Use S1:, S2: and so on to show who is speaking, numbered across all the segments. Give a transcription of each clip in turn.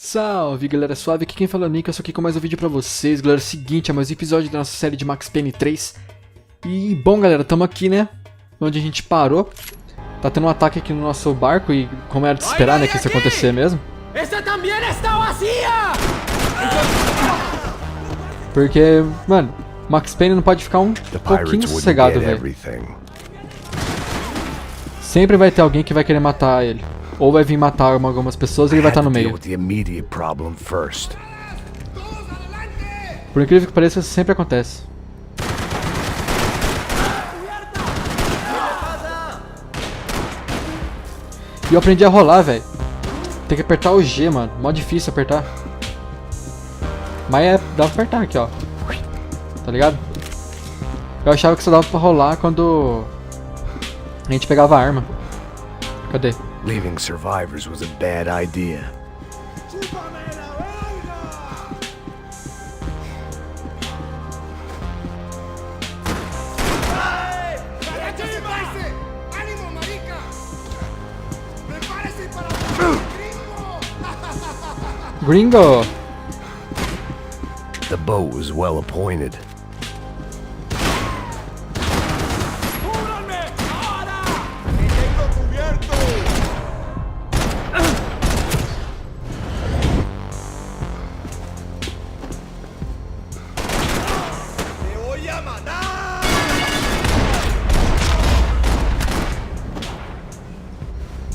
S1: Salve galera suave, aqui quem fala é o Nick, eu sou aqui com mais um vídeo pra vocês. Galera, é o seguinte, é mais um episódio da nossa série de Max Payne 3. E bom galera, tamo aqui né, onde a gente parou. Tá tendo um ataque aqui no nosso barco e como era de esperar né, que isso ia acontecer mesmo. Porque, mano, Max Payne não pode ficar um pouquinho sossegado, velho. Sempre vai ter alguém que vai querer matar ele. Ou vai vir matar algumas pessoas e ele vai estar no meio. Por incrível que pareça, isso sempre acontece. E eu aprendi a rolar, velho. Tem que apertar o G, mano. Mó difícil apertar. Mas dá pra apertar aqui, ó. Tá ligado? Eu achava que só dava pra rolar quando a gente pegava a arma. Cadê?
S2: Leaving survivors was a bad idea.
S1: Gringo!
S2: The boat was well appointed.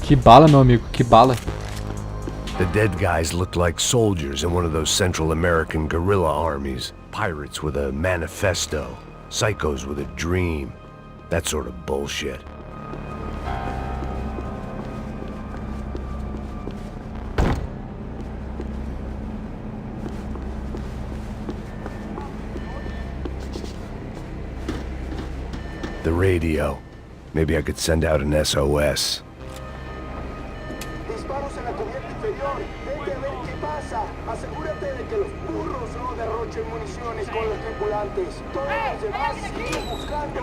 S1: Que bala, meu amigo, que bala.
S2: The dead guys looked like soldiers in one of those Central American guerrilla armies. Pirates with a manifesto. Psychos with a dream. That sort of bullshit. The radio. Maybe I could send out an SOS.
S3: Disparos en la cubierta inferior. Vete a ver qué pasa. Asegúrate de que los burros no derrochen municiones con los tripulantes. Todos los demás siguen buscando.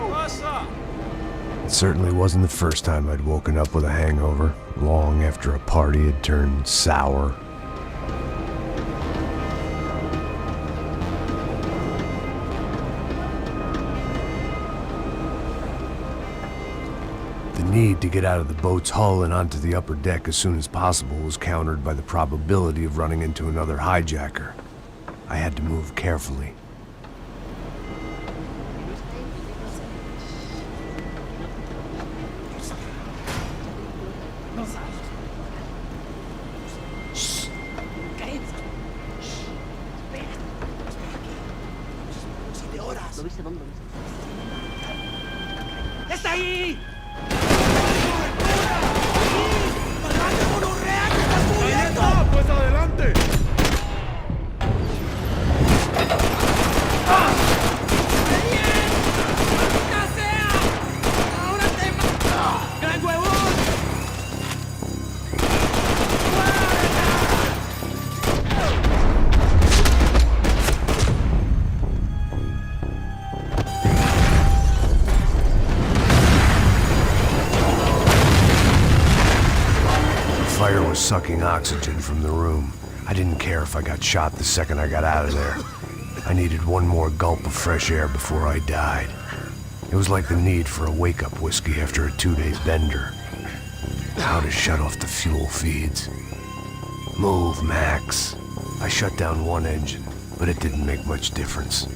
S2: It certainly wasn't the first time I'd woken up with a hangover, long after a party had turned sour. The need to get out of the boat's hull and onto the upper deck as soon as possible was countered by the probability of running into another hijacker. I had to move carefully.
S4: ¡Está ahí! ¡Pues adelante!
S2: Fire was sucking oxygen from the room. I didn't care if I got shot the second I got out of there. I needed one more gulp of fresh air before I died. It was like the need for a wake-up whiskey after a 2-day bender. How to shut off the fuel feeds. Move, Max. I shut down one engine, but it didn't make much difference.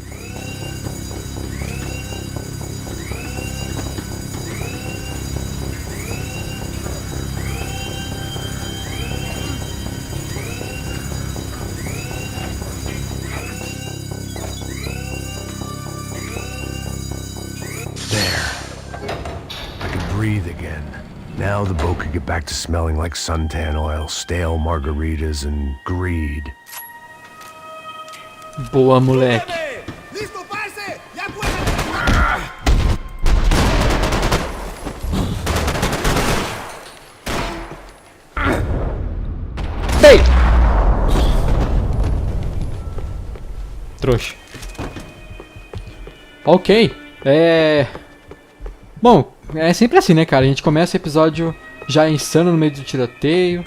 S2: Breathe again. Now the boat could get back to smelling like suntan oil, stale margaritas, and greed.
S1: Boa, moleque. Ei! Trouxa. Ok. Bom, é sempre assim, né, cara? A gente começa o episódio já insano no meio do tiroteio.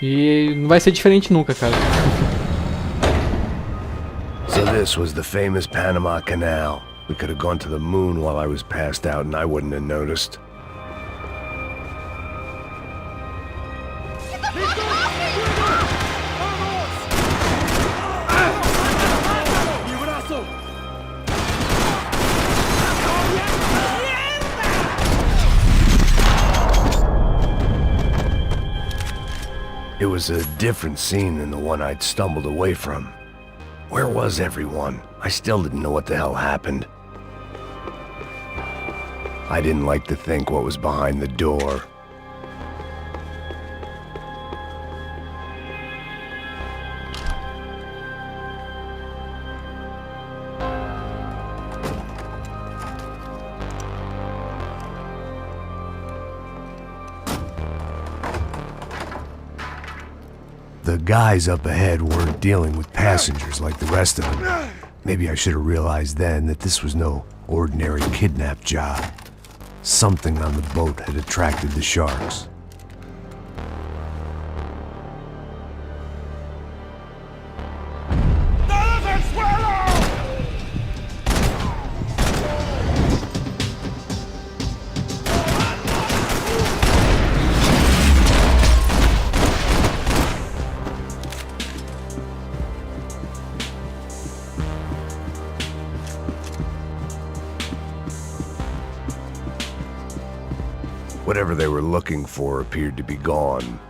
S1: E não vai ser diferente nunca, cara.
S2: So this was the famous Panama Canal. We could have gone to the moon while I was passed out and I wouldn't have noticed.
S4: ¡Mi brazo!
S2: It was a different scene than the one I'd stumbled away from. Where was everyone? I still didn't know what the hell happened. I didn't like to think what was behind the door. The guys up ahead weren't dealing with passengers like the rest of them. Maybe I should have realized then that this was no ordinary kidnap job. Something on the boat had attracted the sharks.
S4: ¡Todos al suelo!
S2: Whatever they were looking for appeared to be gone.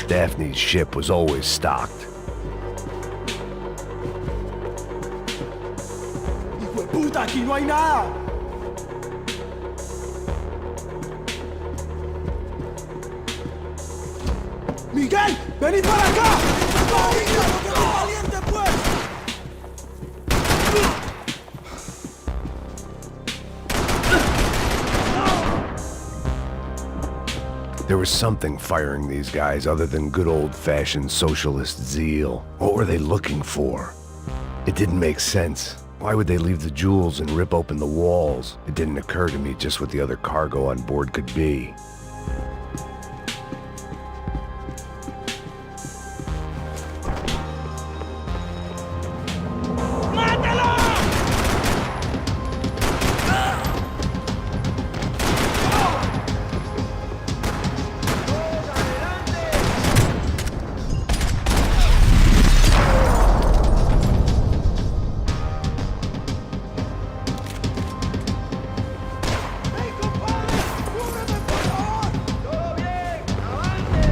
S2: Daphne's ship was always stocked.
S3: ¡Hijo de puta, aquí no hay nada! ¡Miguel! ¡Vení para acá! ¡Valiente, pues!
S2: There was something firing these guys other than good old-fashioned socialist zeal. What were they looking for? It didn't make sense. Why would they leave the jewels and rip open the walls? It didn't occur to me just what the other cargo on board could be.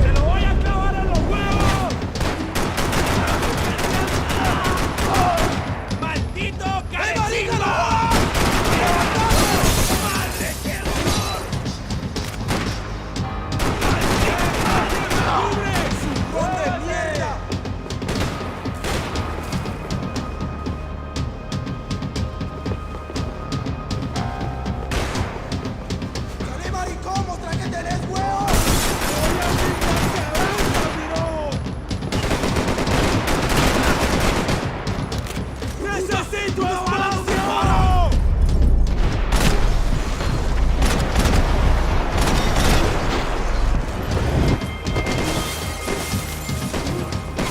S4: ¡Se lo voy a clavar en los huevos! ¡Maldito carecino! ¡Madre, qué dolor!
S3: ¡Hijo de mierda! ¡Salí, maricón! ¡Mostra que tenés huevos!
S4: ¡Necesito espacio!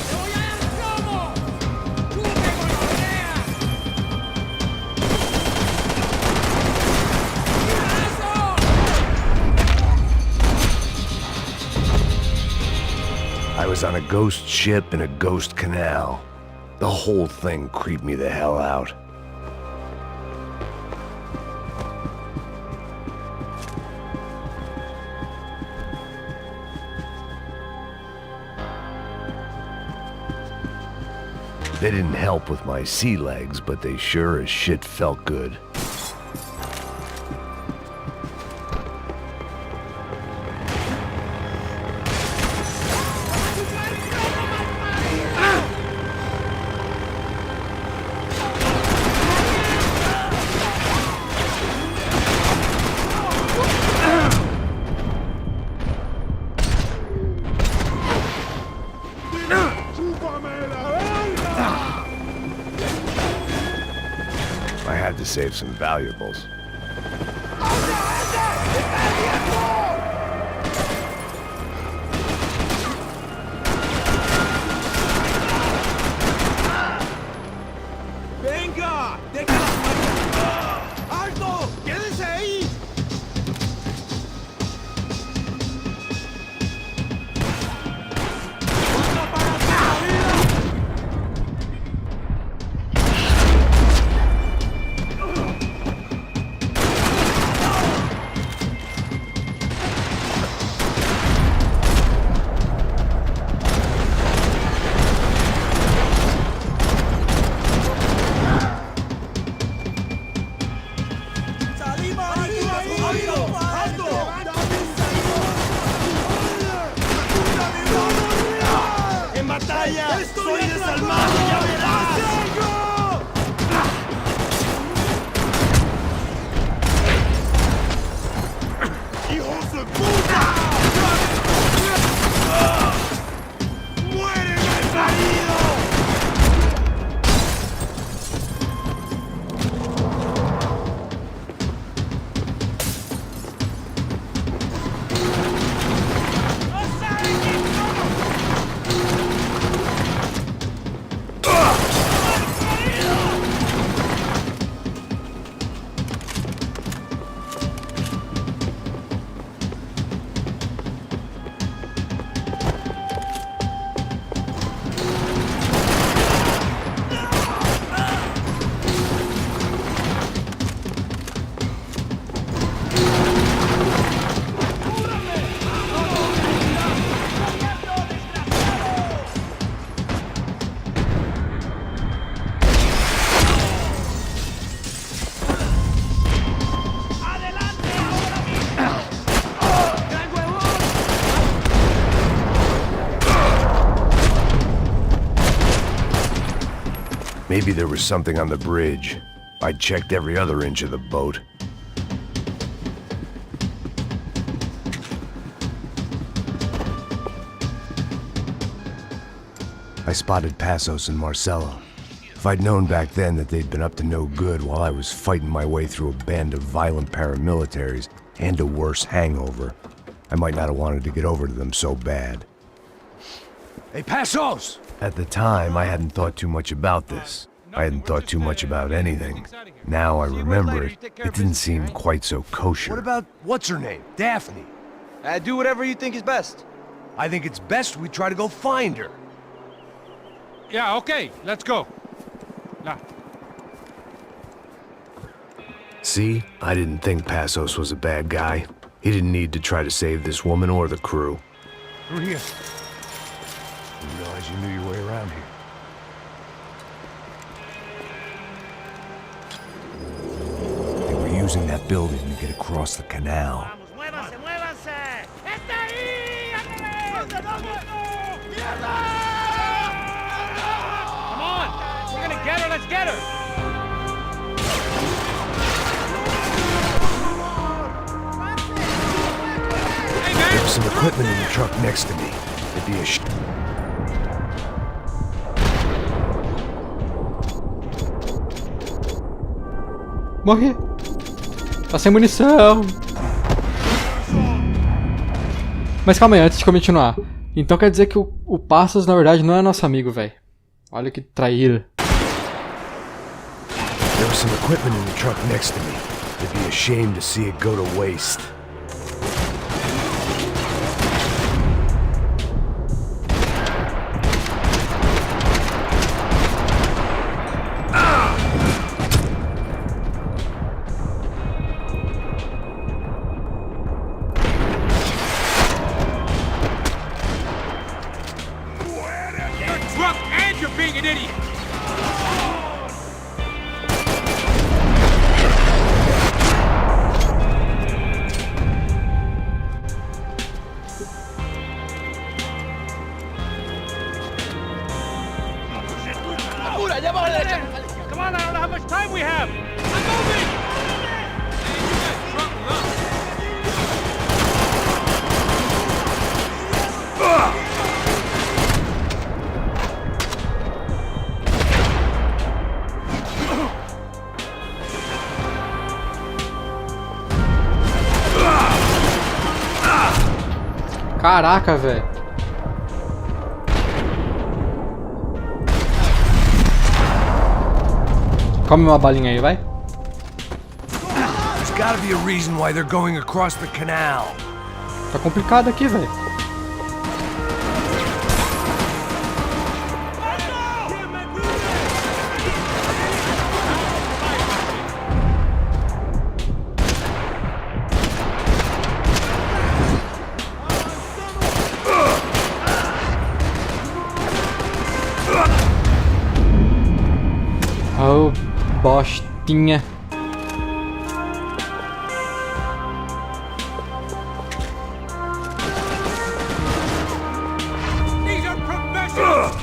S4: ¡Te voy a dar plomo! ¡Tú me gonorrea! ¡Mira eso!
S2: I was on a ghost ship in a ghost canal. The whole thing creeped me the hell out. They didn't help with my sea legs, but they sure as shit felt good. I had to save some valuables.
S4: ¡Venga! ¡Alto! ¡Quédense ahí! ¡En batalla! ¡Soy desalmado! ¡Ya verás! ¡Hijos de puta! ¡Muere, malparido!
S2: Maybe there was something on the bridge. I checked every other inch of the boat. I spotted Passos and Marcelo. If I'd known back then that they'd been up to no good while I was fighting my way through a band of violent paramilitaries and a worse hangover, I might not have wanted to get over to them so bad. Hey, Passos! At the time, I hadn't thought too much about this. I hadn't thought too much about anything. Now I remember it, it didn't seem quite so kosher.
S5: What about, what's her name? Daphne.
S6: Do whatever you think is best.
S5: I think it's best we try to go find her.
S4: Yeah, okay, let's go. Now.
S2: See? I didn't think Passos was a bad guy. He didn't need to try to save this woman or the crew.
S5: Through here. Didn't realize you knew your way around here. They were using that building to get across the canal.
S4: ¡Muévanse, muévanse! ¡Está ahí! Come on! We're gonna get her, let's get her! Hey, man!
S2: There's some equipment in the truck next to me. It'd be a
S1: Morri. Tá sem munição. Mas calma aí, antes de continuar. Então quer dizer que o Passos, na verdade, não é nosso amigo, velho. Olha que traíra.
S2: There was some equipment in the truck next to me. It'd be a shame to see it go to waste.
S4: And you're being an idiot! Come on, I don't know how much time we have! I'm moving!
S1: Caraca, velho. Come uma balinha aí, vai.
S2: There's gotta be a reason why they're going across the canal.
S1: Tá complicado aqui, velho. Oh, bostinha.
S4: These are professionals!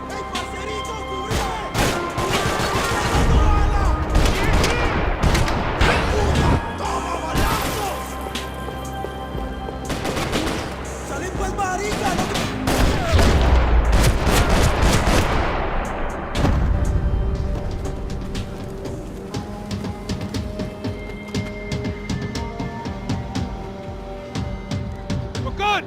S4: ¡Ey, parcerito, cubrime! ¡Toma, balazos! ¡Salí pues, marica! We're good!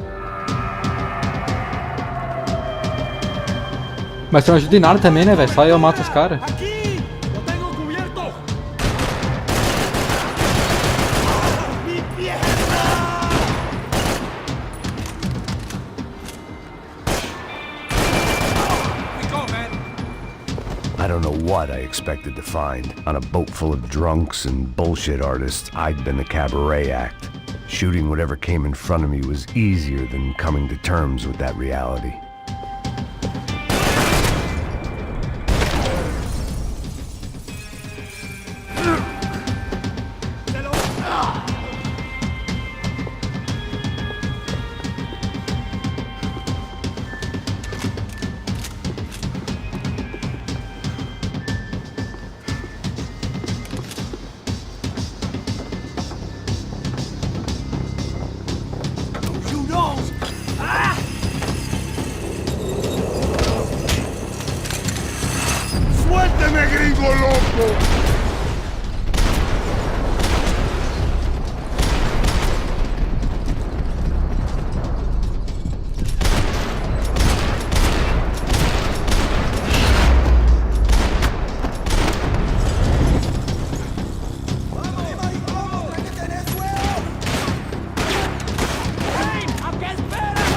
S1: Mas você não ajuda em nada também, né, velho? Só eu mato os caras.
S4: ¡Aquí! ¡Lo tengo cubierto! ¡Mi pierna! We go, man!
S2: I don't know what I expected to find. On a boat full of drunks and bullshit artists, I'd been the cabaret act. Shooting whatever came in front of me was easier than coming to terms with that reality.
S4: You know!
S3: ¡Suélteme, gringo loco!
S4: ¡Vamos, maricón! ¡Hay que tener fuego! ¡Payne! ¿A qué esperas?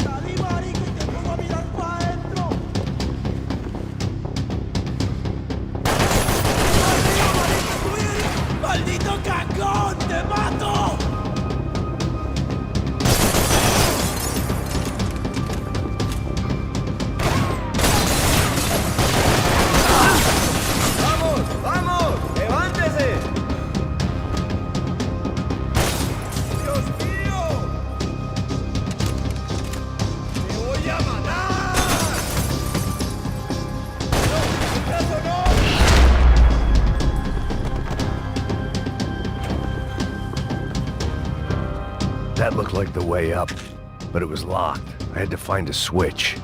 S4: Salí, marico, y te pongo a mirar para adentro. ¡Arriba, marico, subir! ¡Maldito cagón! ¡Te mato!
S6: ¡Vamos! ¡Vamos! ¡Levántese!
S4: ¡Dios mío! ¡Te voy a matar! ¡No! ¡Eso no!
S2: That looked like the way up, but it was locked. I had to find a switch.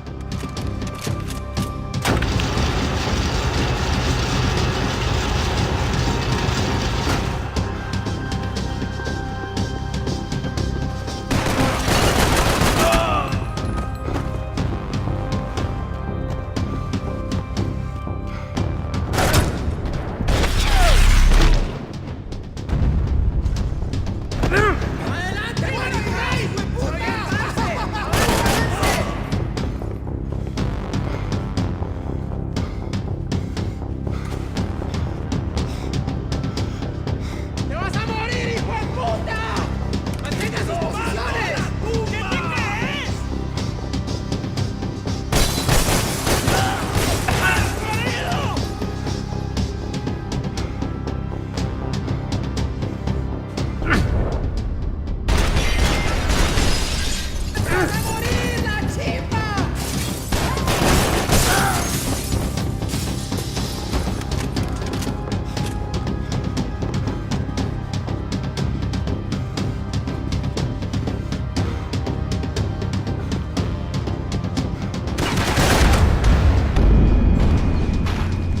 S4: ¡Adelante, maricón!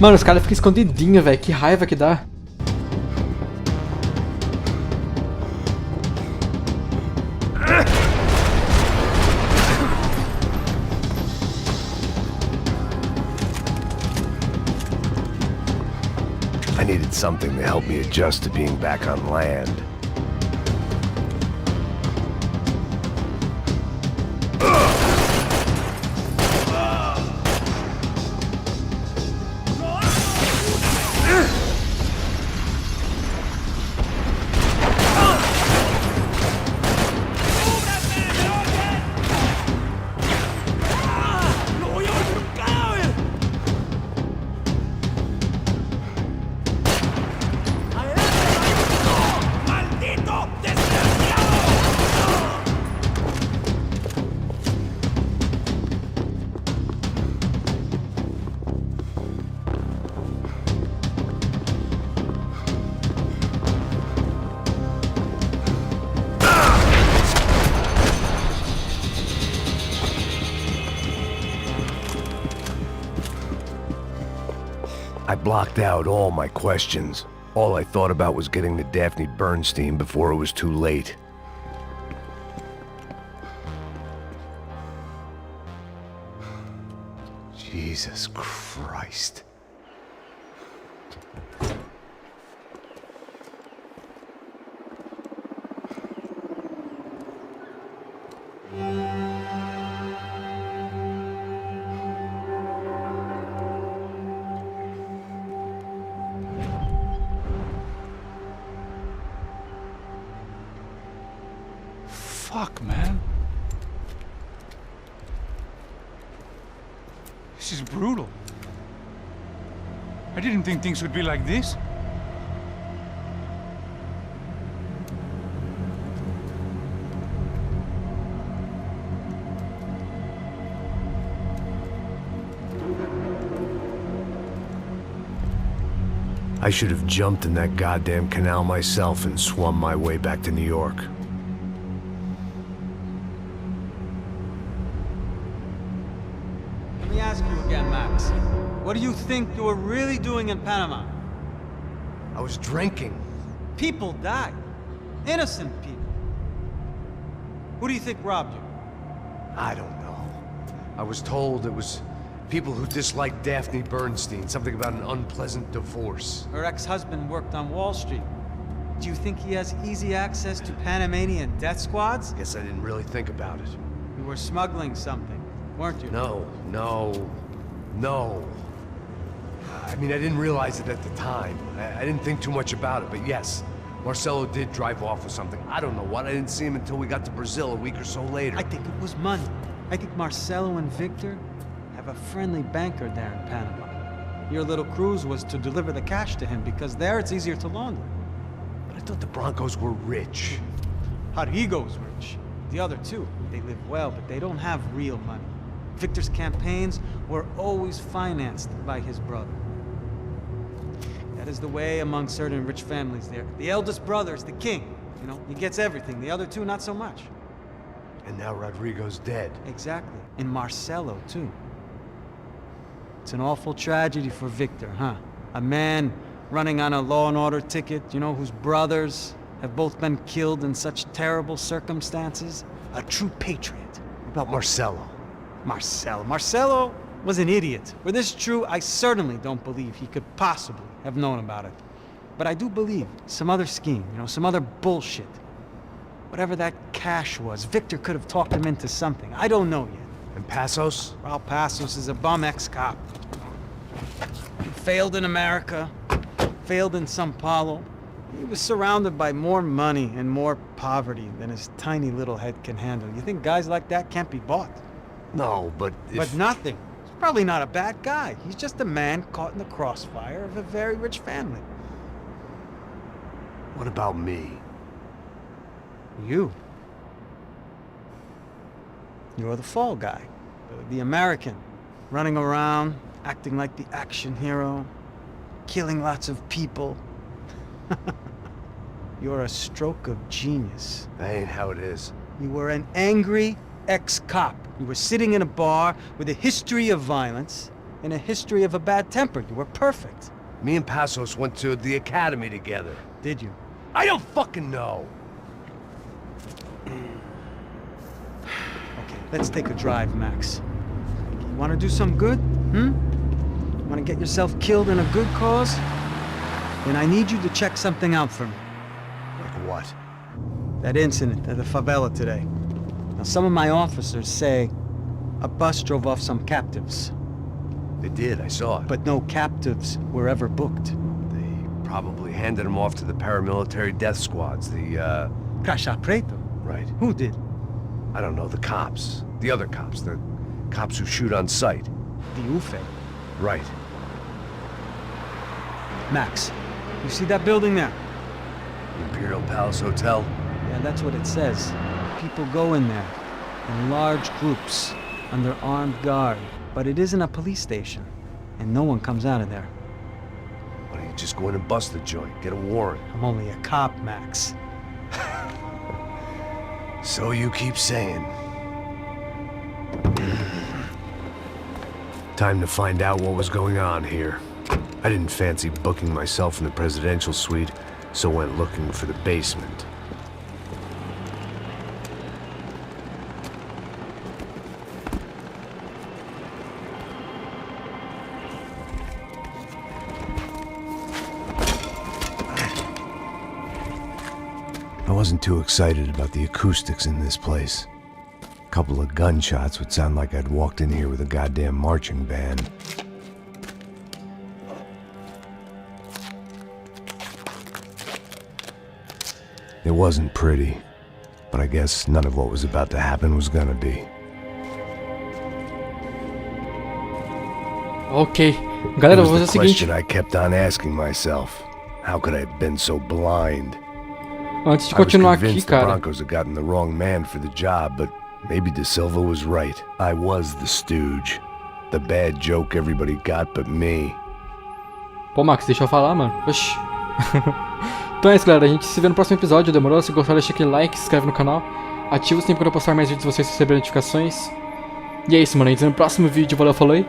S1: Mano, os caras ficam escondidinhos, velho. Que raiva que dá.
S2: I needed something to help me adjust to being back on land. I blocked out all my questions. All I thought about was getting to Daphne Bernstein before it was too late. Jesus Christ.
S7: Fuck, man. This is brutal. I didn't think things would be like this.
S2: I should have jumped in that goddamn canal myself and swum my way back to New York.
S8: Let me ask you again, Max. What do you think you were really doing in Panama?
S2: I was drinking.
S8: People died. Innocent people. Who do you think robbed you?
S2: I don't know. I was told it was people who disliked Daphne Bernstein, something about an unpleasant divorce.
S8: Her ex-husband worked on Wall Street. Do you think he has easy access to Panamanian death squads?
S2: Guess I didn't really think about it.
S8: You were smuggling something, weren't you?
S2: No. I mean, I didn't realize it at the time. I didn't think too much about it, but yes, Marcelo did drive off with something. I don't know what. I didn't see him until we got to Brazil a week or so later.
S8: I think it was money. I think Marcelo and Victor have a friendly banker there in Panama. Your little cruise was to deliver the cash to him because there it's easier to launder.
S2: But I thought the Broncos were rich.
S8: Rodrigo's rich. The other two, they live well, but they don't have real money. Victor's campaigns were always financed by his brother. That is the way among certain rich families there. The eldest brother is the king. You know, he gets everything. The other two, not so much.
S2: And now Rodrigo's dead.
S8: Exactly. And Marcelo, too. It's an awful tragedy for Victor, huh? A man running on a law and order ticket, you know, whose brothers have both been killed in such terrible circumstances. A true patriot.
S2: What about Marcelo?
S8: Marcelo was an idiot. Were this true, I certainly don't believe he could possibly have known about it. But I do believe some other scheme, you know, some other bullshit. Whatever that cash was, Victor could have talked him into something. I don't know yet.
S2: And Passos?
S8: Raul Passos is a bum ex-cop. He failed in America, failed in Sao Paulo. He was surrounded by more money and more poverty than his tiny little head can handle. You think guys like that can't be bought?
S2: No, but
S8: But nothing. He's probably not a bad guy. He's just a man caught in the crossfire of a very rich family.
S2: What about me?
S8: You. You're the fall guy. The American. Running around, acting like the action hero. Killing lots of people. You're a stroke of genius.
S2: That ain't how it is.
S8: You were an angry ex-cop. You were sitting in a bar with a history of violence, in a history of a bad temper. You were perfect.
S2: Me and Passos went to the academy together.
S8: Did you?
S2: I don't fucking know.
S8: Okay, let's take a drive, Max. You want to do some good? Want to get yourself killed in a good cause? Then I need you to check something out for me.
S2: Like what?
S8: That incident at the favela today. Now, some of my officers say a bus drove off some captives,
S2: They did, I saw it.
S8: but no captives were ever booked.
S2: They probably handed them off to the paramilitary death squads, the,
S8: Caixa Preto?
S2: right.
S8: Who did?
S2: I don't know, the cops. The other cops, the cops who shoot on sight.
S8: The UFE.
S2: Right.
S8: Max, you see that building there?
S2: Imperial Palace Hotel?
S8: Yeah, that's what it says. People go in there in large groups under armed guard, but it isn't a police station, and no one comes out of there.
S2: Why don't you just go in and bust the joint, get a warrant?
S8: I'm only a cop, Max.
S2: So you keep saying. Time to find out what was going on here. I didn't fancy booking myself in the presidential suite, so went looking for the basement. I wasn't too excited about the acoustics in this place. A couple of gunshots would sound like I'd walked in here with a goddamn marching band. It wasn't pretty, but I guess none of what was about to happen was gonna be.
S1: Ok. Galera, eu vou fazer o
S2: The
S1: seguinte.
S2: question I kept on asking myself. How could I have been so blind?
S1: Antes de
S2: I was
S1: continuar aqui,
S2: convinced the
S1: cara.
S2: Broncos had gotten the wrong man for the job, but maybe De Silva was right. I was the stooge. The bad joke everybody got but me.
S1: Pô, Max, deixa eu falar, mano. Oxi. Então é isso, galera. A gente se vê no próximo episódio. Demorou? Se gostou, deixa aquele like, se inscreve no canal. Ativa o sininho quando eu postar mais vídeos, vocês receberem notificações. E é isso, mano. A gente se vê no próximo vídeo. Valeu, falou aí.